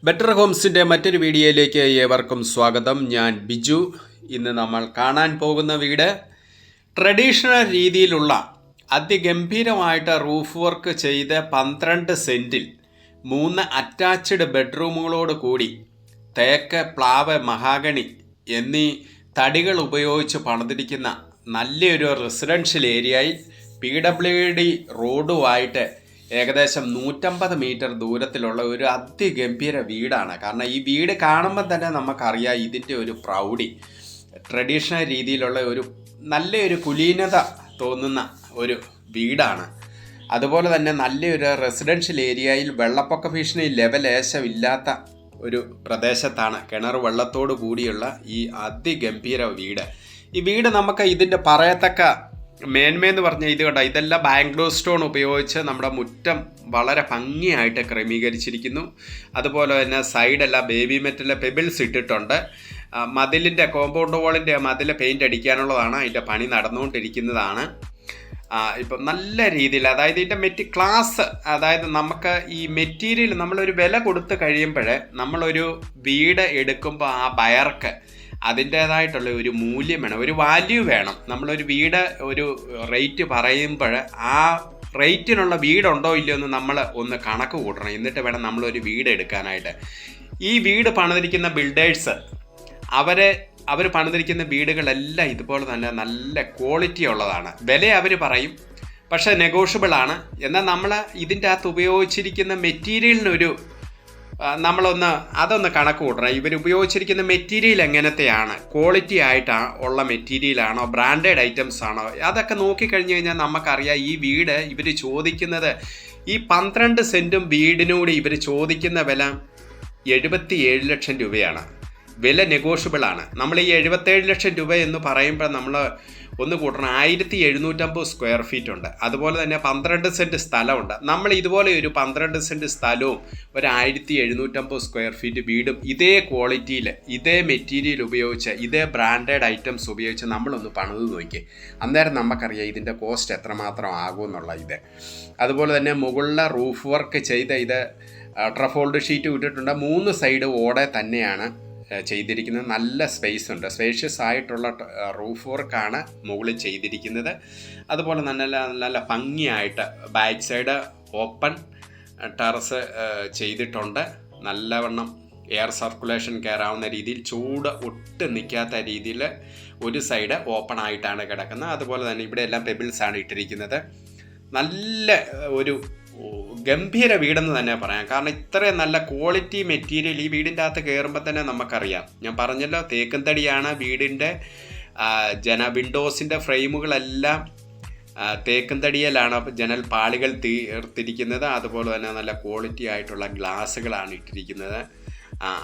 Better ഹോംസിൻ്റെ മറ്റൊരു വീഡിയോയിലേക്ക് ഏവർക്കും സ്വാഗതം. ഞാൻ ബിജു. ഇന്ന് നമ്മൾ കാണാൻ പോകുന്ന വീട് ട്രഡീഷണൽ രീതിയിലുള്ള അതിഗംഭീരമായിട്ട് റൂഫ് വർക്ക് ചെയ്ത് 12 സെൻറ്റിൽ 3 അറ്റാച്ച്ഡ് ബെഡ്റൂമുകളോട് കൂടി തേക്ക്, പ്ലാവ്, മഹാഗണി എന്നീ തടികൾ ഉപയോഗിച്ച് പണിതിരിക്കുന്ന നല്ലൊരു റെസിഡൻഷ്യൽ ഏരിയയിൽ PWD റോഡുമായിട്ട് ഏകദേശം 150 മീറ്റർ ദൂരത്തിലുള്ള ഒരു അതിഗംഭീര വീടാണ്. കാരണം ഈ വീട് കാണുമ്പോൾ തന്നെ നമുക്കറിയാം ഇതിൻ്റെ ഒരു പ്രൗഢി. ട്രഡീഷണൽ രീതിയിലുള്ള ഒരു നല്ലൊരു കുലീനത തോന്നുന്ന ഒരു വീടാണ്. അതുപോലെ തന്നെ നല്ലൊരു റെസിഡൻഷ്യൽ ഏരിയയിൽ വെള്ളപ്പൊക്ക ഭീഷണി ലെവലേശമില്ലാത്ത ഒരു പ്രദേശത്താണ് കിണർ വെള്ളത്തോട് കൂടിയുള്ള ഈ അതിഗംഭീര വീട്. ഈ വീട് നമുക്ക് ഇതിൻ്റെ പറയത്തക്ക മേന്മയെന്ന് പറഞ്ഞാൽ ഇത് കണ്ടോ, ഇതെല്ലാം ബാംഗ്ലൂർ സ്റ്റോൺ ഉപയോഗിച്ച് നമ്മുടെ മുറ്റം വളരെ ഭംഗിയായിട്ട് ക്രമീകരിച്ചിരിക്കുന്നു. അതുപോലെ തന്നെ സൈഡെല്ലാം ബേബി മെറ്റൽ പെബിൾസ് ഇട്ടിട്ടുണ്ട്. മതിലിൻ്റെ കോമ്പൗണ്ട് വാളിൻ്റെ മതിൽ പെയിൻ്റ് അടിക്കാനുള്ളതാണ്. അതിൻ്റെ പണി നടന്നുകൊണ്ടിരിക്കുന്നതാണ്. ഇപ്പം നല്ല രീതിയിൽ, അതായത് ഇതിൻ്റെ ക്ലാസ്, അതായത് നമുക്ക് ഈ മെറ്റീരിയൽ നമ്മളൊരു വില കൊടുത്ത് കഴിയുമ്പോൾ നമ്മളൊരു വീട് എടുക്കുമ്പോൾ ആ ബയർക്ക് അതിൻ്റേതായിട്ടുള്ള ഒരു മൂല്യം വേണം, ഒരു വാല്യൂ വേണം. നമ്മളൊരു വീട് ഒരു റേറ്റ് പറയുമ്പോൾ ആ റേറ്റിനുള്ള വീടുണ്ടോ ഇല്ലയോ എന്ന് നമ്മൾ ഒന്ന് കണക്ക് കൂട്ടണം. എന്നിട്ട് വേണം നമ്മളൊരു വീട് എടുക്കാനായിട്ട്. ഈ വീട് പണിതിരിക്കുന്ന ബിൽഡേഴ്സ് അവർ പണിതിരിക്കുന്ന വീടുകളെല്ലാം ഇതുപോലെ തന്നെ നല്ല ക്വാളിറ്റി ഉള്ളതാണ്. വില അവർ പറയും, പക്ഷേ നെഗോഷ്യബിൾ ആണ്. എന്നാൽ നമ്മൾ ഇതിൻ്റെ അകത്ത് ഉപയോഗിച്ചിരിക്കുന്ന മെറ്റീരിയലിനൊരു അതൊന്ന് കണക്ക് കൂട്ടണം. ഇവർ ഉപയോഗിച്ചിരിക്കുന്ന മെറ്റീരിയൽ എങ്ങനത്തെയാണ്, ക്വാളിറ്റി ആയിട്ടാണ് ഉള്ള മെറ്റീരിയലാണോ, ബ്രാൻഡഡ് ഐറ്റംസ് ആണോ, അതൊക്കെ നോക്കിക്കഴിഞ്ഞ് കഴിഞ്ഞാൽ നമുക്കറിയാം ഈ വീട് ഇവർ ചോദിക്കുന്നത്, ഈ 12 സെൻറ്റും വീടിനോട് ഇവർ ചോദിക്കുന്ന വില 77 ലക്ഷം രൂപയാണ്. വില നെഗോഷ്യബിൾ ആണ്. നമ്മൾ ഈ 77 ലക്ഷം രൂപ എന്ന് പറയുമ്പോൾ നമ്മൾ ഒന്ന് കൂട്ടണം, 1750 സ്ക്വയർ ഫീറ്റ് ഉണ്ട്. അതുപോലെ തന്നെ 12 സെൻറ്റ് സ്ഥലമുണ്ട്. നമ്മൾ ഇതുപോലെ ഒരു 12 സെൻറ്റ് സ്ഥലവും ഒരു 1750 സ്ക്വയർ ഫീറ്റ് വീടും ഇതേ ക്വാളിറ്റിയിൽ, ഇതേ മെറ്റീരിയൽ ഉപയോഗിച്ച്, ഇതേ ബ്രാൻഡഡ് ഐറ്റംസ് ഉപയോഗിച്ച് നമ്മളൊന്ന് പണിത് നോക്കി. അന്നേരം നമുക്കറിയാം ഇതിൻ്റെ കോസ്റ്റ് എത്രമാത്രം ആകുമെന്നുള്ള ഇത്. അതുപോലെ തന്നെ മുകളിലെ റൂഫ് വർക്ക് ചെയ്ത ഇത് ട്രഫോൾഡ് ഷീറ്റ് ഇട്ടിട്ടുണ്ട്. 3 സൈഡ് ഓടെ തന്നെയാണ് ചെയ്തിരിക്കുന്നത്. നല്ല സ്പേസ് ഉണ്ട്, സ്പേഷ്യസ് ആയിട്ടുള്ള റൂഫ് വർക്കാണ് മുകളിൽ ചെയ്തിരിക്കുന്നത്. അതുപോലെ നല്ല ഭംഗിയായിട്ട് ബാക്ക് സൈഡ് ഓപ്പൺ ടെറസ് ചെയ്തിട്ടുണ്ട്. നല്ലവണ്ണം എയർ സർക്കുലേഷൻ കയറാവുന്ന രീതിയിൽ, ചൂട് ഒട്ടും നിൽക്കാത്ത രീതിയിൽ ഒരു സൈഡ് ഓപ്പൺ ആയിട്ടാണ് കിടക്കുന്നത്. അതുപോലെ തന്നെ ഇവിടെ എല്ലാം പെബിൾസാണ് ഇട്ടിരിക്കുന്നത്. നല്ല ഒരു ഗംഭീര വീടെന്ന് തന്നെ പറയാം. കാരണം ഇത്രയും നല്ല ക്വാളിറ്റി മെറ്റീരിയൽ ഈ വീടിൻ്റെ അകത്ത് കയറുമ്പോൾ തന്നെ നമുക്കറിയാം. ഞാൻ പറഞ്ഞല്ലോ, തേക്കും തടിയാണ് വീടിൻ്റെ വിൻഡോസിൻ്റെ ഫ്രെയിമുകളെല്ലാം തേക്കും തടിയിലാണ് ജനൽ പാളികൾ തീർത്തിരിക്കുന്നത്. അതുപോലെ തന്നെ നല്ല ക്വാളിറ്റി ആയിട്ടുള്ള ഗ്ലാസ്സുകളാണ് ഇട്ടിരിക്കുന്നത്.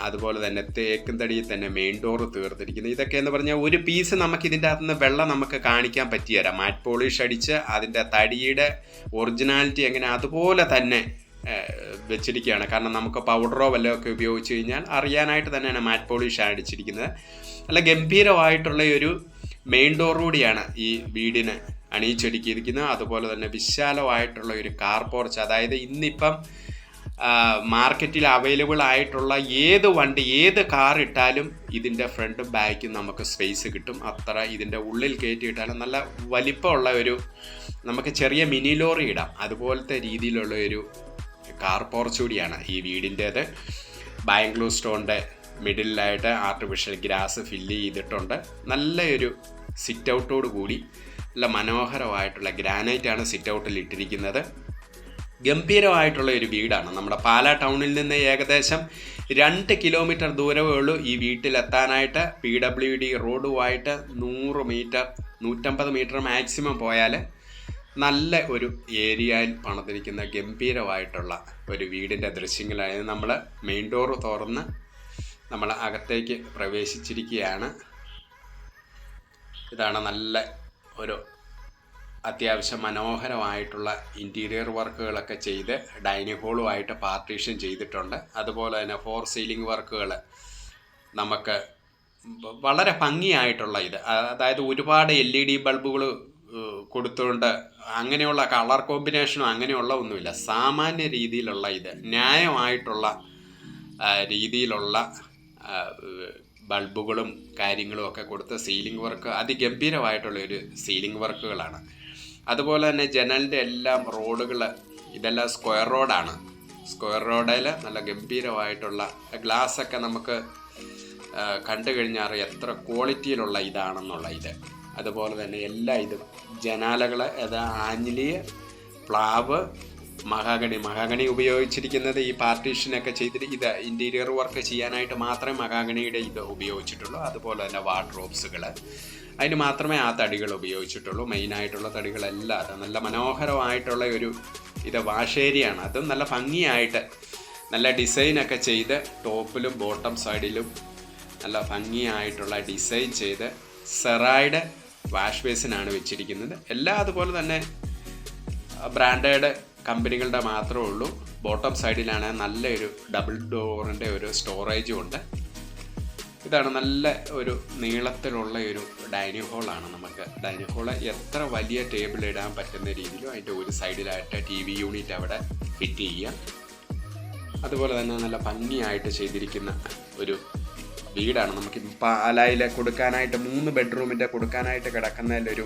അതുപോലെ തന്നെ തേക്കും തടിയിൽ തന്നെ മെയിൻ ഡോർ തീർത്തിരിക്കുന്നത്. ഇതൊക്കെ എന്ന് പറഞ്ഞാൽ ഒരു പീസ് നമുക്ക് ഇതിൻ്റെ അകത്ത് നിന്ന് വെള്ളം നമുക്ക് കാണിക്കാൻ പറ്റിയല്ല. മാറ്റ് പോളിഷ് അടിച്ച് അതിൻ്റെ തടിയുടെ ഒറിജിനാലിറ്റി എങ്ങനെ അതുപോലെ തന്നെ വെച്ചിരിക്കുകയാണ്. കാരണം നമുക്ക് പൗഡറോ വല്ലതൊക്കെ ഉപയോഗിച്ച് കഴിഞ്ഞാൽ അറിയാനായിട്ട് തന്നെയാണ് മാറ്റ് പോളിഷ് അടിച്ചിരിക്കുന്നത്. നല്ല ഗംഭീരമായിട്ടുള്ള ഒരു മെയിൻ ഡോർ കൂടിയാണ് ഈ വീടിന് അണിയിച്ചൊരുക്കിയിരിക്കുന്നത്. അതുപോലെ തന്നെ വിശാലമായിട്ടുള്ള ഒരു കാർ പോർച്ച്, അതായത് ഇന്നിപ്പം മാർക്കറ്റിൽ അവൈലബിൾ ആയിട്ടുള്ള ഏത് വണ്ടി, ഏത് കാർ ഇട്ടാലും ഇതിൻ്റെ ഫ്രണ്ടും ബാക്കും നമുക്ക് സ്പേസ് കിട്ടും. അത്ര ഇതിൻ്റെ ഉള്ളിൽ കയറ്റി ഇട്ടാലും നല്ല വലിപ്പമുള്ള ഒരു, നമുക്ക് ചെറിയ മിനി ലോറി ഇടാം, അതുപോലത്തെ രീതിയിലുള്ള ഒരു കാർ പോർച്ച് കൂടിയാണ് ഈ വീടിൻ്റേത്. ബാംഗ്ലൂർ സ്റ്റോണിൻ്റെ മിഡിലായിട്ട് ആർട്ടിഫിഷ്യൽ ഗ്രാസ് ഫില്ല് ചെയ്തിട്ടുണ്ട്. നല്ലൊരു സിറ്റ് ഔട്ടോട് കൂടി നല്ല മനോഹരമായിട്ടുള്ള ഗ്രാനൈറ്റാണ് സിറ്റ് ഔട്ടിൽ ഇട്ടിരിക്കുന്നത്. ഗംഭീരമായിട്ടുള്ള ഒരു വീടാണ്. നമ്മുടെ പാലാ ടൗണിൽ നിന്ന് ഏകദേശം 2 കിലോമീറ്റർ ദൂരമേ ഉള്ളൂ ഈ വീട്ടിലെത്താനായിട്ട്. PWD റോഡുമായിട്ട് 100 മീറ്റർ 150 മീറ്റർ മാക്സിമം പോയാൽ നല്ല ഒരു ഏരിയയിൽ പണിതിരിക്കുന്ന ഗംഭീരമായിട്ടുള്ള ഒരു വീടിൻ്റെ ദൃശ്യങ്ങളാണ്. നമ്മൾ മെയിൻ ഡോർ തുറന്ന് നമ്മൾ അകത്തേക്ക് പ്രവേശിച്ചിരിക്കുകയാണ്. ഇതാണ് നല്ല ഒരു അത്യാവശ്യം മനോഹരമായിട്ടുള്ള ഇൻറ്റീരിയർ വർക്കുകളൊക്കെ ചെയ്ത് ഡൈനിങ് ഹോളുമായിട്ട് പാർട്ടീഷൻ ചെയ്തിട്ടുണ്ട്. അതുപോലെ തന്നെ 4 സീലിംഗ് വർക്കുകൾ നമുക്ക് വളരെ ഭംഗിയായിട്ടുള്ള ഇത്, അതായത് ഒരുപാട് LED ബൾബുകൾ കൊടുത്തുകൊണ്ട് അങ്ങനെയുള്ള കളർ കോമ്പിനേഷനോ അങ്ങനെയുള്ള ഒന്നുമില്ല. സാമാന്യ രീതിയിലുള്ള ഇത് ന്യായമായിട്ടുള്ള രീതിയിലുള്ള ബൾബുകളും കാര്യങ്ങളും ഒക്കെ കൊടുത്ത് സീലിംഗ് വർക്ക് അതിഗംഭീരമായിട്ടുള്ളൊരു സീലിംഗ് വർക്കുകളാണ്. അതുപോലെ തന്നെ ജനലിൻ്റെ എല്ലാം റോഡുകൾ ഇതെല്ലാം സ്ക്വയർ റോഡാണ്. സ്ക്വയർ റോഡിൽ നല്ല ഗംഭീരമായിട്ടുള്ള ഗ്ലാസ്സൊക്കെ നമുക്ക് കണ്ടു കഴിഞ്ഞാൽ എത്ര ക്വാളിറ്റിയിലുള്ള ഇതാണെന്നുള്ള ഇത്. അതുപോലെ തന്നെ എല്ലാ ഇതും ജനാലകൾ ആഞ്ഞിലി, പ്ലാവ്, മഹാഗണി ഉപയോഗിച്ചിരിക്കുന്നത് ഈ പാർട്ടീഷനൊക്കെ ചെയ്തിട്ട് ഇത് ഇൻറ്റീരിയർ വർക്ക് ചെയ്യാനായിട്ട് മാത്രമേ മഹാഗണിയുടെ ഇത് ഉപയോഗിച്ചിട്ടുള്ളൂ. അതുപോലെ തന്നെ വാർഡ്രോബ്സുകൾ അതിന് മാത്രമേ ആ തടികൾ ഉപയോഗിച്ചിട്ടുള്ളൂ. മെയിനായിട്ടുള്ള തടികളെല്ലാം നല്ല മനോഹരമായിട്ടുള്ള ഒരു ഇത് വാഷേരിയാണ്. അതും നല്ല ഭംഗിയായിട്ട് നല്ല ഡിസൈനൊക്കെ ചെയ്ത് ടോപ്പിലും ബോട്ടം സൈഡിലും നല്ല ഭംഗിയായിട്ടുള്ള ഡിസൈൻ ചെയ്ത് സെറായുടെ വാഷ് ബേസിനാണ് വെച്ചിരിക്കുന്നത്. എല്ലാം അതുപോലെ തന്നെ ബ്രാൻഡഡ് കമ്പനികളുടെ മാത്രമേ ഉള്ളൂ. ബോട്ടം സൈഡിലാണ് നല്ലൊരു ഡബിൾ ഡോറിൻ്റെ ഒരു സ്റ്റോറേജും ഉണ്ട്. ഇതാണ് നല്ല ഒരു നീളത്തിലുള്ള ഒരു ഡൈനിങ് ഹോളാണ്. നമുക്ക് ഡൈനിങ് ഹോള് എത്ര വലിയ ടേബിൾ ഇടാൻ പറ്റുന്ന രീതിയിലും അതിൻ്റെ ഒരു സൈഡിലായിട്ട് TV യൂണിറ്റ് അവിടെ ഫിറ്റ് ചെയ്യുക. അതുപോലെ തന്നെ നല്ല ഭംഗിയായിട്ട് ചെയ്തിരിക്കുന്ന ഒരു വീടാണ്. നമുക്ക് പാലായിൽ കൊടുക്കാനായിട്ട് 3 ബെഡ്റൂമിൻ്റെ കൊടുക്കാനായിട്ട് കിടക്കുന്നതിലൊരു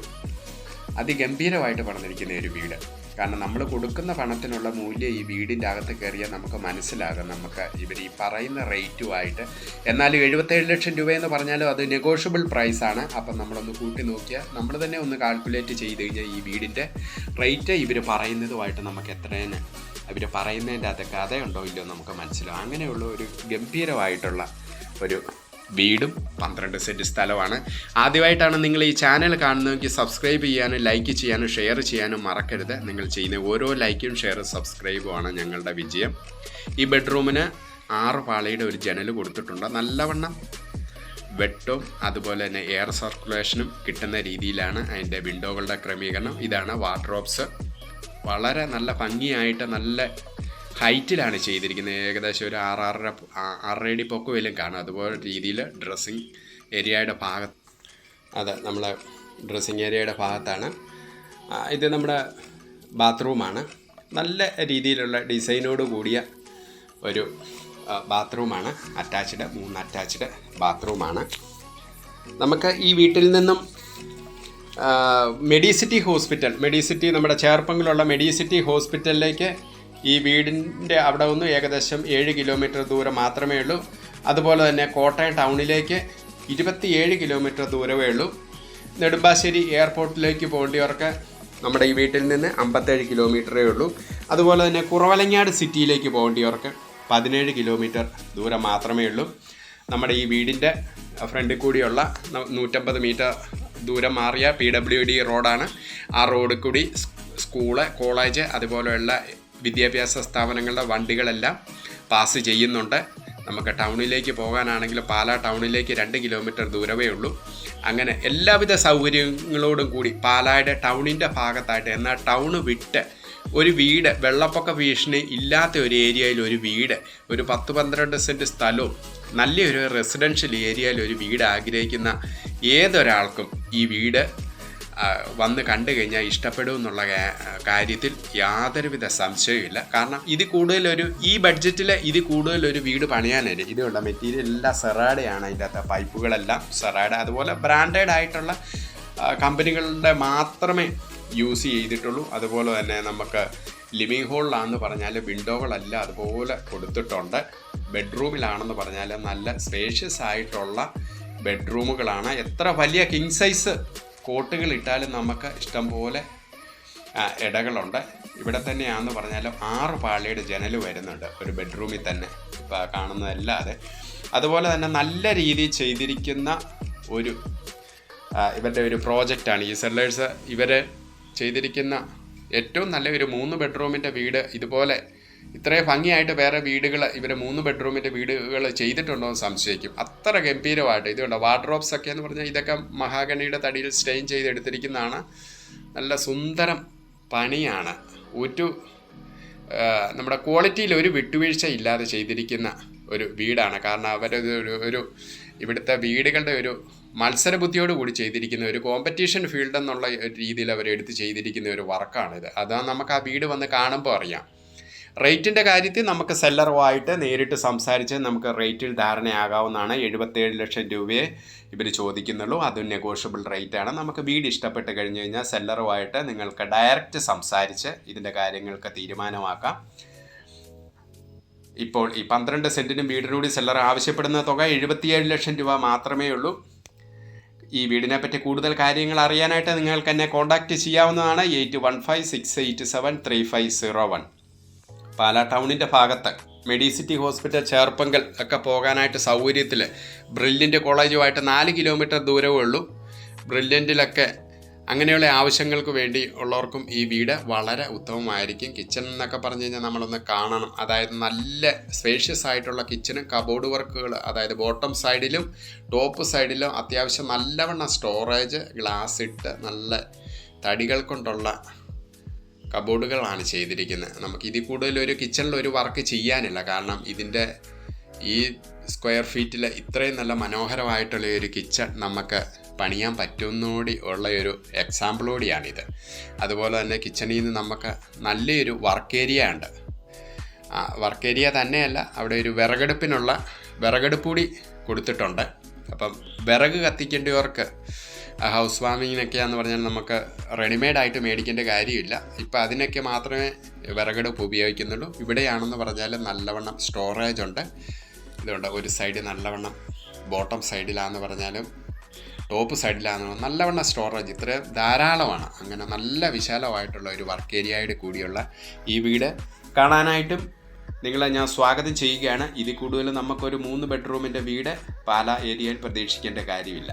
അതിഗംഭീരമായിട്ട് പണിതിരിക്കുന്ന ഒരു വീട്. കാരണം നമ്മൾ കൊടുക്കുന്ന പണത്തിനുള്ള മൂല്യം ഈ വീടിൻ്റെ അകത്ത് കയറിയാൽ നമുക്ക് മനസ്സിലാകും. നമുക്ക് ഇവർ ഈ പറയുന്ന റേറ്റുമായിട്ട് എന്നാലും 77 ലക്ഷം രൂപയെന്ന് പറഞ്ഞാലും അത് നെഗോഷ്യബിൾ പ്രൈസാണ്. അപ്പം നമ്മളൊന്ന് കൂട്ടി നോക്കിയാൽ നമ്മൾ തന്നെ ഒന്ന് കാൽക്കുലേറ്റ് ചെയ്ത് കഴിഞ്ഞാൽ ഈ വീടിൻ്റെ റേറ്റ് ഇവർ പറയുന്നതുമായിട്ട് നമുക്ക് എത്രയാണ് ഇവർ പറയുന്നതിൻ്റെ അകത്ത് കഥയുണ്ടോ ഇല്ലയോ നമുക്ക് മനസ്സിലാവും. അങ്ങനെയുള്ള ഒരു ഗംഭീരമായിട്ടുള്ള ഒരു വീടും 12 സെൻറ്റ് സ്ഥലമാണ്. ആദ്യമായിട്ടാണ് നിങ്ങൾ ഈ ചാനൽ കാണുന്നതെങ്കിൽ സബ്സ്ക്രൈബ് ചെയ്യാനും ലൈക്ക് ചെയ്യാനും ഷെയർ ചെയ്യാനും മറക്കരുത്. നിങ്ങൾ ചെയ്യുന്ന ഓരോ ലൈക്കും ഷെയറും സബ്സ്ക്രൈബുമാണ് ഞങ്ങളുടെ വിജയം. ഈ ബെഡ്റൂമിന് 6 പാളിയുടെ ഒരു ജനൽ കൊടുത്തിട്ടുണ്ട്. നല്ലവണ്ണം വെട്ടും അതുപോലെ തന്നെ എയർ സർക്കുലേഷനും കിട്ടുന്ന രീതിയിലാണ് അതിൻ്റെ വിൻഡോകളുടെ ക്രമീകരണം. ഇതാണ് വാർഡ്രോബ്സ്. വളരെ നല്ല ഭംഗിയായിട്ട് നല്ല ഹൈറ്റിലാണ് ചെയ്തിരിക്കുന്നത്. ഏകദേശം ഒരു 6 അടി പൊക്കവിലും കാണും. അതുപോലെ രീതിയിൽ ഡ്രസ്സിങ് ഏരിയയുടെ ഭാഗത്ത് നമ്മളെ ഡ്രസ്സിങ് ഏരിയയുടെ ഭാഗത്താണ്. ഇത് നമ്മുടെ ബാത്റൂമാണ്. നല്ല രീതിയിലുള്ള ഡിസൈനോട് കൂടിയ ഒരു ബാത്റൂമാണ്. 3 അറ്റാച്ച്ഡ് ബാത്റൂമാണ്. നമുക്ക് ഈ വീട്ടിൽ നിന്നും മെഡിസിറ്റി നമ്മുടെ ചേർപ്പങ്കിലുള്ള മെഡിസിറ്റി ഹോസ്പിറ്റലിലേക്ക് ഈ വീടിൻ്റെ അവിടെ നിന്ന് ഏകദേശം 7 കിലോമീറ്റർ ദൂരം മാത്രമേ ഉള്ളൂ. അതുപോലെ തന്നെ കോട്ടയം ടൗണിലേക്ക് 27 കിലോമീറ്റർ ദൂരമേ ഉള്ളൂ. നെടുമ്പാശ്ശേരി എയർപോർട്ടിലേക്ക് പോകേണ്ടവർക്ക് നമ്മുടെ ഈ വീട്ടിൽ നിന്ന് 57 കിലോമീറ്ററേ ഉള്ളൂ. അതുപോലെ തന്നെ കുറവലങ്ങാട് സിറ്റിയിലേക്ക് പോകേണ്ടവർക്ക് 17 കിലോമീറ്റർ ദൂരം മാത്രമേ ഉള്ളൂ. നമ്മുടെ ഈ വീടിൻ്റെ ഫ്രണ്ടിൽ കൂടിയുള്ള 150 മീറ്റർ ദൂരം മാറിയ PWD റോഡാണ്. ആ റോഡിൽ കൂടി സ്കൂള്, കോളേജ് അതുപോലെയുള്ള വിദ്യാഭ്യാസ സ്ഥാപനങ്ങളുടെ വണ്ടികളെല്ലാം പാസ് ചെയ്യുന്നുണ്ട്. നമുക്ക് ടൗണിലേക്ക് പോകാനാണെങ്കിൽ പാലാ ടൗണിലേക്ക് 2 കിലോമീറ്റർ ദൂരമേ ഉള്ളൂ. അങ്ങനെ എല്ലാവിധ സൗകര്യങ്ങളോടും കൂടി പാലായുടെ ടൗണിൻ്റെ ഭാഗത്തായിട്ട്, എന്നാൽ ടൗണ് വിട്ട് ഒരു വീട്, വെള്ളപ്പൊക്ക ഭീഷണി ഇല്ലാത്ത ഒരു ഏരിയയിൽ ഒരു വീട്, ഒരു 10-12 സെൻറ്റ് സ്ഥലവും നല്ലൊരു റെസിഡൻഷ്യൽ ഏരിയയിൽ ഒരു വീട് ആഗ്രഹിക്കുന്ന ഏതൊരാൾക്കും ഈ വീട് വന്ന് കണ്ടു കഴിഞ്ഞാൽ ഇഷ്ടപ്പെടും എന്നുള്ള കാര്യത്തിൽ യാതൊരുവിധ സംശയമില്ല. കാരണം ഈ ബഡ്ജറ്റിൽ കൂടുതലൊരു വീട് പണിയാനായിട്ട് ഇതുള്ള മെറ്റീരിയൽ എല്ലാം സെറാഡയാണ്. അതിൻ്റെ അകത്ത് പൈപ്പുകളെല്ലാം സെറാഡ, അതുപോലെ ബ്രാൻഡഡ് ആയിട്ടുള്ള കമ്പനികളുടെ മാത്രമേ യൂസ് ചെയ്തിട്ടുള്ളൂ. അതുപോലെ തന്നെ നമുക്ക് ലിവിങ് ഹോളിലാണെന്ന് പറഞ്ഞാൽ വിൻഡോകളെല്ലാം അതുപോലെ കൊടുത്തിട്ടുണ്ട്. ബെഡ്റൂമിലാണെന്ന് പറഞ്ഞാൽ നല്ല സ്പേഷ്യസ് ആയിട്ടുള്ള ബെഡ്റൂമുകളാണ്. എത്ര വലിയ കിങ് സൈസ് കോട്ടുകൾ ഇട്ടാലും നമുക്ക് ഇഷ്ടംപോലെ ഇടകളുണ്ട്. ഇവിടെ തന്നെയാണെന്ന് പറഞ്ഞാലും 6 പാളിയുടെ ജനൽ വരുന്നുണ്ട് ഒരു ബെഡ്റൂമിൽ തന്നെ, ഇപ്പോൾ കാണുന്നതല്ലാതെ. അതുപോലെ തന്നെ നല്ല രീതിയിൽ ചെയ്തിരിക്കുന്ന ഒരു ഇവരുടെ ഒരു പ്രോജക്റ്റാണ് ഈ സെല്ലേഴ്സ്. ഇവർ ചെയ്തിരിക്കുന്ന ഏറ്റവും നല്ല ഒരു 3 ബെഡ്റൂമിൻ്റെ വീട് ഇതുപോലെ ഇത്രയും ഭംഗിയായിട്ട് വേറെ വീടുകൾ ഇവർ 3 ബെഡ്റൂമിൻ്റെ വീടുകൾ ചെയ്തിട്ടുണ്ടോ എന്ന് സംശയിക്കും. അത്ര ഗംഭീരമായിട്ട് ഇതുണ്ട്. വാർഡ്രോബ്സ് ഒക്കെ എന്ന് പറഞ്ഞാൽ ഇതൊക്കെ മഹാഗണിയുടെ തടിയിൽ സ്റ്റെയിൻ ചെയ്തെടുത്തിരിക്കുന്നതാണ്. നല്ല സുന്ദരം പണിയാണ്. നമ്മുടെ ക്വാളിറ്റിയിൽ ഒരു വിട്ടുവീഴ്ച ഇല്ലാതെ ചെയ്തിരിക്കുന്ന ഒരു വീടാണ്. കാരണം അവരൊരു ഇവിടുത്തെ വീടുകളുടെ ഒരു മത്സരബുദ്ധിയോട് കൂടി ചെയ്തിരിക്കുന്ന ഒരു കോമ്പറ്റീഷൻ ഫീൽഡ് എന്നുള്ള രീതിയിൽ അവരെടുത്ത് ചെയ്തിരിക്കുന്ന ഒരു വർക്കാണിത്. അതാണ് നമുക്ക് ആ വീട് വന്ന് കാണുമ്പോൾ അറിയാം. റേറ്റിൻ്റെ കാര്യത്തിൽ നമുക്ക് സെല്ലറുമായിട്ട് നേരിട്ട് സംസാരിച്ച് നമുക്ക് റേറ്റിൽ ധാരണയാകാവുന്നതാണ്. 77 ലക്ഷം രൂപയെ ഇവർ ചോദിക്കുന്നുള്ളൂ. അതും നെഗോഷ്യബിൾ റേറ്റാണ്. നമുക്ക് വീട് ഇഷ്ടപ്പെട്ട് കഴിഞ്ഞ് കഴിഞ്ഞാൽ സെല്ലറുമായിട്ട് നിങ്ങൾക്ക് ഡയറക്റ്റ് സംസാരിച്ച് ഇതിൻ്റെ കാര്യങ്ങൾക്ക് തീരുമാനമാക്കാം. ഇപ്പോൾ ഈ 12 സെൻറ്റിനും വീടിനൂടി സെല്ലർ ആവശ്യപ്പെടുന്ന തുക 77 ലക്ഷം രൂപ മാത്രമേ ഉള്ളൂ. ഈ വീടിനെ പറ്റി കൂടുതൽ കാര്യങ്ങൾ അറിയാനായിട്ട് നിങ്ങൾക്ക് എന്നെ കോൺടാക്റ്റ് ചെയ്യാവുന്നതാണ്. 8156873501. പാലാ ടൗണിൻ്റെ ഭാഗത്ത് മെഡിസിറ്റി ഹോസ്പിറ്റൽ, ചേർപ്പങ്കൽ ഒക്കെ പോകാനായിട്ട് സൗകര്യത്തിൽ ബ്രില്യൻ്റ് കോളേജുമായിട്ട് 4 കിലോമീറ്റർ ദൂരമേ ഉള്ളൂ. ബ്രില്യൻറ്റിലൊക്കെ അങ്ങനെയുള്ള ആവശ്യങ്ങൾക്ക് വേണ്ടി ഉള്ളവർക്കും ഈ വീട് വളരെ ഉത്തമമായിരിക്കും. കിച്ചൺ എന്നൊക്കെ പറഞ്ഞു കഴിഞ്ഞാൽ നമ്മളൊന്ന് കാണണം. അതായത് നല്ല സ്പേഷ്യസ് ആയിട്ടുള്ള കിച്ചണും കബോർഡ് വർക്കുകൾ, അതായത് ബോട്ടം സൈഡിലും ടോപ്പ് സൈഡിലും അത്യാവശ്യം നല്ലവണ്ണം സ്റ്റോറേജ്, ഗ്ലാസ് ഇട്ട് നല്ല തടികൾ കൊണ്ടുള്ള കബോർഡുകളാണ് ചെയ്തിരിക്കുന്നത്. നമുക്ക് ഇതിൽ കൂടുതൽ ഒരു കിച്ചണിൽ ഒരു വർക്ക് ചെയ്യാനില്ല. കാരണം ഇതിൻ്റെ ഈ സ്ക്വയർ ഫീറ്റിൽ ഇത്രയും നല്ല മനോഹരമായിട്ടുള്ള ഒരു കിച്ചൺ നമുക്ക് പണിയാൻ പറ്റുന്നോടി ഉള്ള ഒരു എക്സാമ്പിൾ കൂടിയാണിത്. അതുപോലെ തന്നെ കിച്ചണിൽ നിന്ന് നമുക്ക് നല്ലൊരു വർക്ക് ഏരിയ ഉണ്ട്. വർക്ക് ഏരിയ തന്നെയല്ല, അവിടെ ഒരു വിറകടുപ്പ് കൂടി കൊടുത്തിട്ടുണ്ട്. അപ്പം വിറക് കത്തിക്കേണ്ടവർക്ക് ഹൗസ് വാമിങ്ങിനൊക്കെയാന്ന് പറഞ്ഞാൽ നമുക്ക് റെഡിമെയ്ഡായിട്ട് മേടിക്കേണ്ട കാര്യമില്ല. ഇപ്പം അതിനൊക്കെ മാത്രമേ വിറകടുപ്പ് ഉപയോഗിക്കുന്നുള്ളൂ. ഇവിടെയാണെന്ന് പറഞ്ഞാൽ നല്ലവണ്ണം സ്റ്റോറേജ് ഉണ്ട്. ഇതുണ്ട്, ഒരു സൈഡ് നല്ലവണ്ണം, ബോട്ടം സൈഡിലാണെന്ന് പറഞ്ഞാലും ടോപ്പ് സൈഡിലാണെന്ന് നല്ലവണ്ണം സ്റ്റോറേജ് ഇത്രയും ധാരാളമാണ്. അങ്ങനെ നല്ല വിശാലമായിട്ടുള്ള ഒരു വർക്ക് ഏരിയയോട് കൂടിയുള്ള ഈ വീട് കാണാനായിട്ടും നിങ്ങളെ ഞാൻ സ്വാഗതം ചെയ്യുകയാണ്. ഇതിൽ കൂടുതൽ നമുക്കൊരു 3 ബെഡ്റൂമിൻ്റെ വീട് പാലാ ഏരിയയിൽ പ്രതീക്ഷിക്കേണ്ട കാര്യമില്ല.